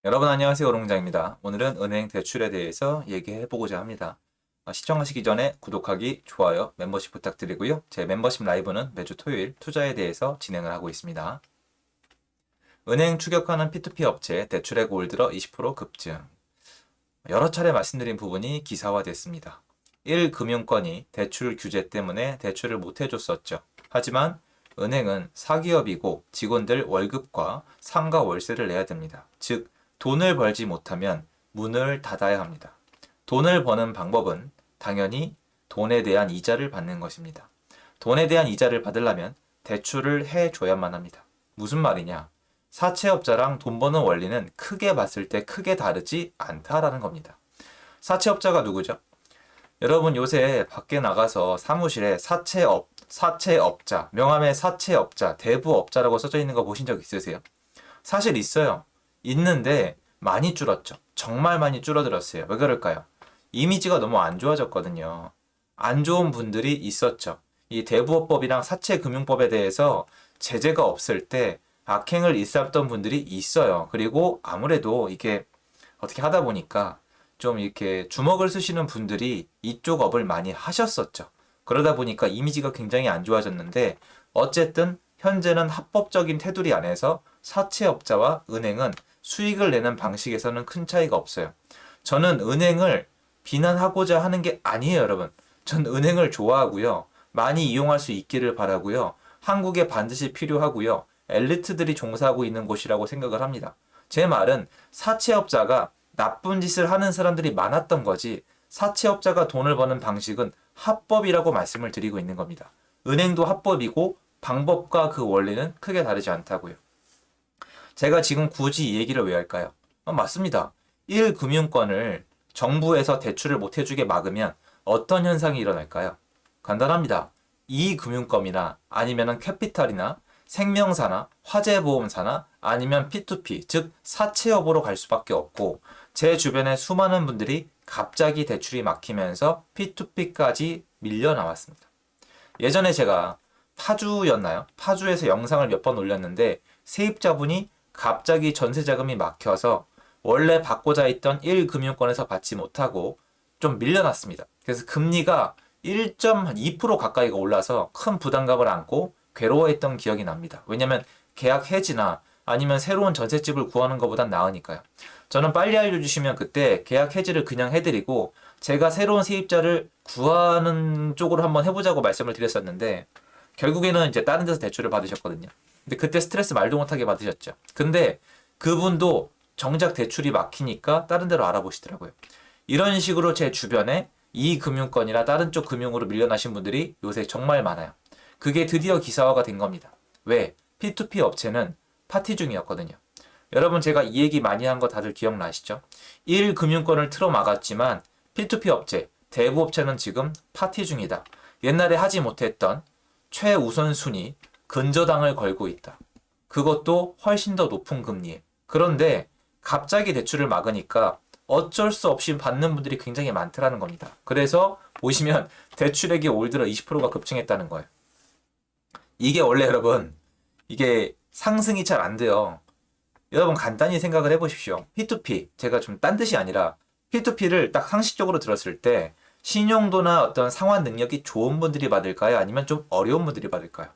여러분 안녕하세요. 오롱장입니다. 오늘은 은행 대출에 대해서 얘기해 보고자 합니다. 시청하시기 전에 구독하기, 좋아요, 멤버십 부탁드리고요. 제 멤버십 라이브는 매주 토요일 투자에 대해서 진행을 하고 있습니다. 은행 추격하는 P2P 업체 대출액 올 들어 20% 급증. 여러 차례 말씀드린 부분이 기사화됐습니다. 1금융권이 대출 규제 때문에 대출을 못 해줬었죠. 하지만 은행은 사기업이고 직원들 월급과 상가 월세를 내야 됩니다. 즉 돈을 벌지 못하면 문을 닫아야 합니다. 돈을 버는 방법은 당연히 돈에 대한 이자를 받는 것입니다. 돈에 대한 이자를 받으려면 대출을 해줘야만 합니다. 무슨 말이냐? 사채업자랑 돈 버는 원리는 크게 봤을 때 크게 다르지 않다라는 겁니다. 사채업자가 누구죠? 여러분 요새 밖에 나가서 사무실에 사채업자, 명함에 사채업자, 대부업자라고 써져 있는 거 보신 적 있으세요? 사실 있어요. 있는데 많이 줄었죠. 정말 많이 줄어들었어요. 왜 그럴까요? 이미지가 너무 안 좋아졌거든요. 안 좋은 분들이 있었죠. 이 대부업법이랑 사채금융법에 대해서 제재가 없을 때 악행을 일삼던 분들이 있어요. 그리고 아무래도 이게 어떻게 하다 보니까 좀 이렇게 주먹을 쓰시는 분들이 이쪽 업을 많이 하셨었죠. 그러다 보니까 이미지가 굉장히 안 좋아졌는데 어쨌든 현재는 합법적인 테두리 안에서 사채업자와 은행은 수익을 내는 방식에서는 큰 차이가 없어요. 저는 은행을 비난하고자 하는 게 아니에요, 여러분. 전 은행을 좋아하고요. 많이 이용할 수 있기를 바라고요. 한국에 반드시 필요하고요. 엘리트들이 종사하고 있는 곳이라고 생각을 합니다. 제 말은 사채업자가 나쁜 짓을 하는 사람들이 많았던 거지 사채업자가 돈을 버는 방식은 합법이라고 말씀을 드리고 있는 겁니다. 은행도 합법이고 방법과 그 원리는 크게 다르지 않다고요. 제가 지금 굳이 이 얘기를 왜 할까요? 맞습니다. 1금융권을 정부에서 대출을 못 해주게 막으면 어떤 현상이 일어날까요? 간단합니다. 2금융권이나 아니면 캐피탈이나 생명사나 화재보험사나 아니면 P2P, 즉 사채업으로 갈 수밖에 없고 제 주변에 수많은 분들이 갑자기 대출이 막히면서 P2P까지 밀려 나왔습니다. 예전에 제가 파주였나요? 파주에서 영상을 몇 번 올렸는데 세입자분이 갑자기 전세자금이 막혀서 원래 받고자 했던 1금융권에서 받지 못하고 좀 밀려났습니다. 그래서 금리가 1.2% 가까이가 올라서 큰 부담감을 안고 괴로워했던 기억이 납니다. 왜냐면 계약 해지나 아니면 새로운 전셋집을 구하는 것보단 나으니까요. 저는 빨리 알려주시면 그때 계약 해지를 그냥 해드리고 제가 새로운 세입자를 구하는 쪽으로 한번 해보자고 말씀을 드렸었는데 결국에는 이제 다른 데서 대출을 받으셨거든요. 근데 그때 스트레스 말도 못하게 받으셨죠. 근데 그분도 정작 대출이 막히니까 다른 데로 알아보시더라고요. 이런 식으로 제 주변에 이 금융권이나 다른 쪽 금융으로 밀려나신 분들이 요새 정말 많아요. 그게 드디어 기사화가 된 겁니다. 왜? P2P 업체는 파티 중이었거든요. 여러분 제가 이 얘기 많이 한 거 다들 기억나시죠? 1금융권을 틀어 막았지만 P2P 업체, 대부업체는 지금 파티 중이다. 옛날에 하지 못했던 최우선순위 근저당을 걸고 있다. 그것도 훨씬 더 높은 금리에. 그런데 갑자기 대출을 막으니까 어쩔 수 없이 받는 분들이 굉장히 많더라는 겁니다. 그래서 보시면 대출액이 올 들어 20%가 급증했다는 거예요. 이게 원래 여러분 이게 상승이 잘 안 돼요. 여러분 간단히 생각을 해보십시오. P2P 제가 좀 딴 뜻이 아니라 P2P를 딱 상식적으로 들었을 때 신용도나 어떤 상환 능력이 좋은 분들이 받을까요? 아니면 좀 어려운 분들이 받을까요?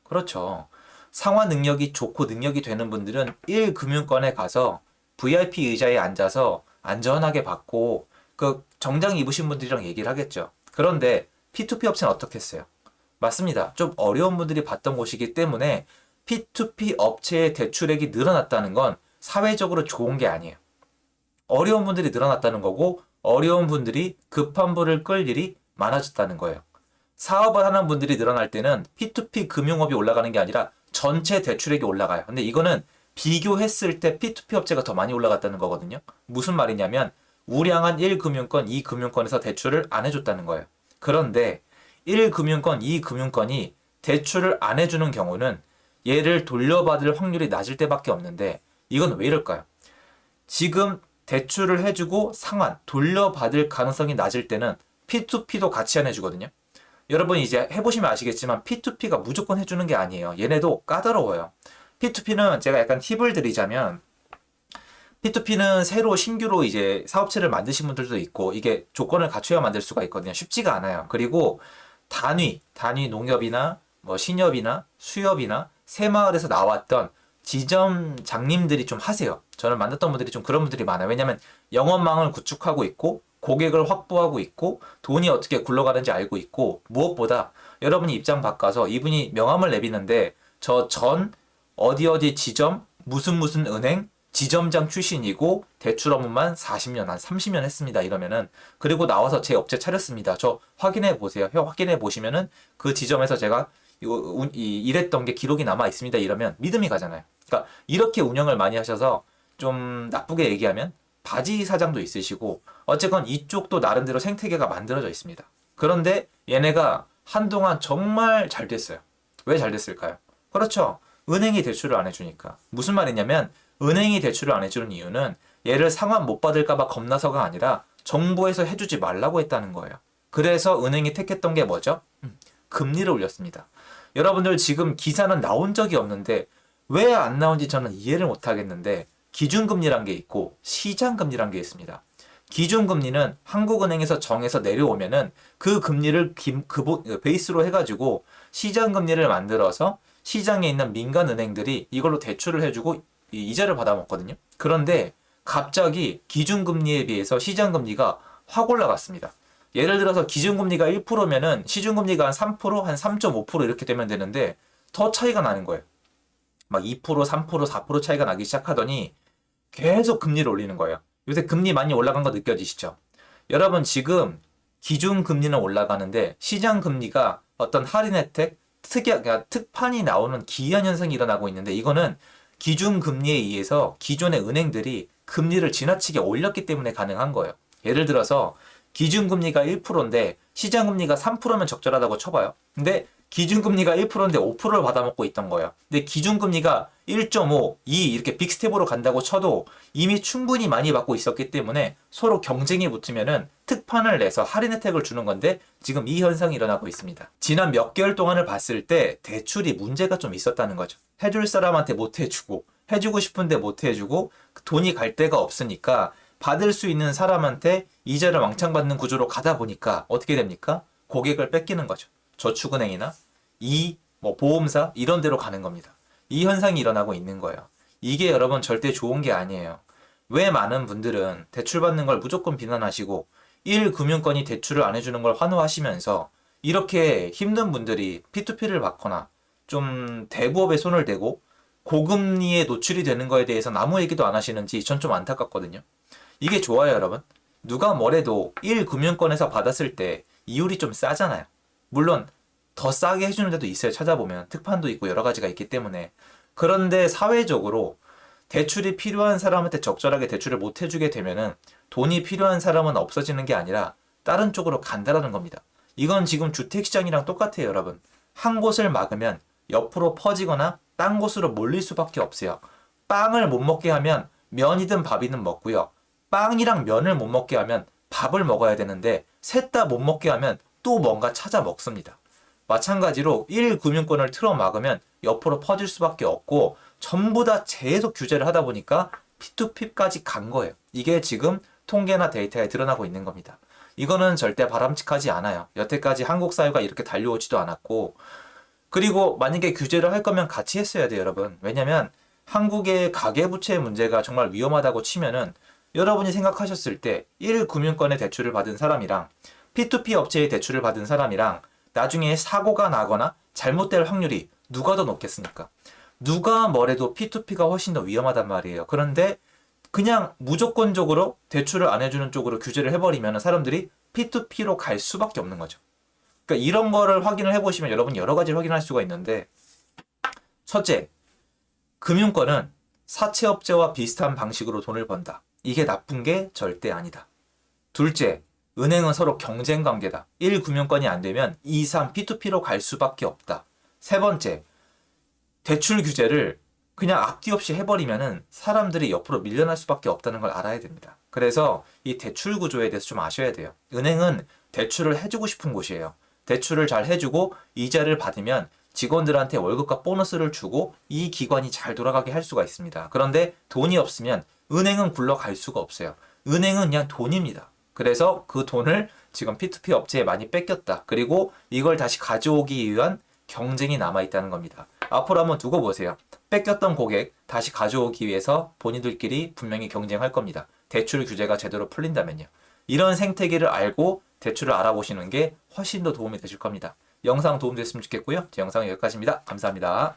그렇죠. 상환 능력이 좋고 능력이 되는 분들은 1금융권에 가서 VIP 의자에 앉아서 안전하게 받고 그 정장 입으신 분들이랑 얘기를 하겠죠. 그런데 P2P 업체는 어떻겠어요? 맞습니다. 좀 어려운 분들이 받던 곳이기 때문에 P2P 업체의 대출액이 늘어났다는 건 사회적으로 좋은 게 아니에요. 어려운 분들이 늘어났다는 거고 어려운 분들이 급한 불을 끌 일이 많아졌다는 거예요. 사업을 하는 분들이 늘어날 때는 P2P 금융업이 올라가는 게 아니라 전체 대출액이 올라가요. 근데 이거는 비교했을 때 P2P 업체가 더 많이 올라갔다는 거거든요. 무슨 말이냐면 우량한 1금융권, 2금융권에서 대출을 안 해줬다는 거예요. 그런데 1금융권, 2금융권이 대출을 안 해주는 경우는 얘를 돌려받을 확률이 낮을 때밖에 없는데 이건 왜 이럴까요? 지금 대출을 해주고 상환, 돌려받을 가능성이 낮을 때는 P2P도 같이 안 해주거든요. 여러분 이제 해보시면 아시겠지만 P2P가 무조건 해주는 게 아니에요. 얘네도 까다로워요. P2P는 제가 약간 팁을 드리자면 P2P는 새로 신규로 이제 사업체를 만드신 분들도 있고 이게 조건을 갖춰야 만들 수가 있거든요. 쉽지가 않아요. 그리고 단위 농협이나 뭐 신협이나 수협이나 새마을에서 나왔던 지점장님들이 좀 하세요. 저는 만났던 분들이 좀 그런 분들이 많아요. 왜냐면 영업망을 구축하고 있고 고객을 확보하고 있고 돈이 어떻게 굴러가는지 알고 있고 무엇보다 여러분이 입장 바꿔서 이분이 명함을 내비는데 저 전 어디 지점 무슨 은행 지점장 출신이고 대출 업무만 40년 한 30년 했습니다. 이러면은 그리고 나와서 제 업체 차렸습니다. 저 확인해 보세요. 확인해 보시면은 그 지점에서 제가 일했던 게 기록이 남아 있습니다. 이러면 믿음이 가잖아요. 그러니까 이렇게 운영을 많이 하셔서 좀 나쁘게 얘기하면 바지 사장도 있으시고 어쨌건 이쪽도 나름대로 생태계가 만들어져 있습니다. 그런데 얘네가 한동안 정말 잘 됐어요. 왜 잘 됐을까요? 그렇죠. 은행이 대출을 안 해주니까. 무슨 말이냐면 은행이 대출을 안 해주는 이유는 얘를 상환 못 받을까봐 겁나서가 아니라 정부에서 해주지 말라고 했다는 거예요. 그래서 은행이 택했던 게 뭐죠? 금리를 올렸습니다. 여러분들 지금 기사는 나온 적이 없는데 왜 안 나온지 저는 이해를 못 하겠는데 기준금리란 게 있고 시장금리란 게 있습니다. 기준금리는 한국은행에서 정해서 내려오면은 그 금리를 베이스로 해가지고 시장금리를 만들어서 시장에 있는 민간은행들이 이걸로 대출을 해주고 이자를 받아먹거든요. 그런데 갑자기 기준금리에 비해서 시장금리가 확 올라갔습니다. 예를 들어서 기준금리가 1%면은 시중금리가 한 3%, 한 3.5% 이렇게 되면 되는데 더 차이가 나는 거예요. 막 2%, 3%, 4% 차이가 나기 시작하더니 계속 금리를 올리는 거예요. 요새 금리 많이 올라간 거 느껴지시죠? 여러분 지금 기준금리는 올라가는데 시장금리가 어떤 할인 혜택, 그러니까 특판이 나오는 기이한 현상이 일어나고 있는데 이거는 기준금리에 의해서 기존의 은행들이 금리를 지나치게 올렸기 때문에 가능한 거예요. 예를 들어서 기준금리가 1%인데 시장금리가 3%면 적절하다고 쳐봐요. 근데 기준금리가 1%인데 5%를 받아먹고 있던 거예요. 근데 기준금리가 1.5, 2 이렇게 빅스텝으로 간다고 쳐도 이미 충분히 많이 받고 있었기 때문에 서로 경쟁이 붙으면은 특판을 내서 할인 혜택을 주는 건데 지금 이 현상이 일어나고 있습니다. 지난 몇 개월 동안을 봤을 때 대출이 문제가 좀 있었다는 거죠. 해줄 사람한테 못 해주고 해주고 싶은데 못 해주고 돈이 갈 데가 없으니까 받을 수 있는 사람한테 이자를 왕창 받는 구조로 가다 보니까 어떻게 됩니까? 고객을 뺏기는 거죠. 저축은행이나 보험사 이런 데로 가는 겁니다. 이 현상이 일어나고 있는 거예요. 이게 여러분 절대 좋은 게 아니에요. 왜 많은 분들은 대출 받는 걸 무조건 비난하시고 1금융권이 대출을 안 해주는 걸 환호하시면서 이렇게 힘든 분들이 P2P를 받거나 좀 대부업에 손을 대고 고금리에 노출이 되는 거에 대해서는 아무 얘기도 안 하시는지 전 좀 안타깝거든요. 이게 좋아요, 여러분. 누가 뭐래도 1금융권에서 받았을 때 이율이 좀 싸잖아요. 물론 더 싸게 해주는 데도 있어요. 찾아보면 특판도 있고 여러 가지가 있기 때문에. 그런데 사회적으로 대출이 필요한 사람한테 적절하게 대출을 못 해주게 되면은 돈이 필요한 사람은 없어지는 게 아니라 다른 쪽으로 간다라는 겁니다. 이건 지금 주택시장이랑 똑같아요, 여러분. 한 곳을 막으면 옆으로 퍼지거나 딴 곳으로 몰릴 수밖에 없어요. 빵을 못 먹게 하면 면이든 밥이든 먹고요. 빵이랑 면을 못 먹게 하면 밥을 먹어야 되는데 셋 다 못 먹게 하면 또 뭔가 찾아 먹습니다. 마찬가지로 1금융권을 틀어 막으면 옆으로 퍼질 수밖에 없고 전부 다 계속 규제를 하다 보니까 P2P까지 간 거예요. 이게 지금 통계나 데이터에 드러나고 있는 겁니다. 이거는 절대 바람직하지 않아요. 여태까지 한국 사회가 이렇게 달려오지도 않았고 그리고 만약에 규제를 할 거면 같이 했어야 돼요, 여러분. 왜냐면 한국의 가계부채 문제가 정말 위험하다고 치면은 여러분이 생각하셨을 때 1금융권의 대출을 받은 사람이랑 P2P 업체의 대출을 받은 사람이랑 나중에 사고가 나거나 잘못될 확률이 누가 더 높겠습니까? 누가 뭐래도 P2P가 훨씬 더 위험하단 말이에요. 그런데 그냥 무조건적으로 대출을 안 해주는 쪽으로 규제를 해버리면 사람들이 P2P로 갈 수밖에 없는 거죠. 그러니까 이런 거를 확인을 해보시면 여러분 여러 가지를 확인할 수가 있는데 첫째, 금융권은 사채업체와 비슷한 방식으로 돈을 번다. 이게 나쁜 게 절대 아니다. 둘째, 은행은 서로 경쟁 관계다. 1금융권이 안 되면 2, 3, P2P로 갈 수밖에 없다. 세 번째, 대출 규제를 그냥 앞뒤 없이 해버리면은 사람들이 옆으로 밀려날 수밖에 없다는 걸 알아야 됩니다. 그래서 이 대출 구조에 대해서 좀 아셔야 돼요. 은행은 대출을 해주고 싶은 곳이에요. 대출을 잘 해주고 이자를 받으면 직원들한테 월급과 보너스를 주고 이 기관이 잘 돌아가게 할 수가 있습니다. 그런데 돈이 없으면 은행은 굴러갈 수가 없어요. 은행은 그냥 돈입니다. 그래서 그 돈을 지금 P2P 업체에 많이 뺏겼다. 그리고 이걸 다시 가져오기 위한 경쟁이 남아있다는 겁니다. 앞으로 한번 두고 보세요. 뺏겼던 고객 다시 가져오기 위해서 본인들끼리 분명히 경쟁할 겁니다. 대출 규제가 제대로 풀린다면요. 이런 생태계를 알고 대출을 알아보시는 게 훨씬 더 도움이 되실 겁니다. 영상 도움됐으면 좋겠고요. 제 영상은 여기까지입니다. 감사합니다.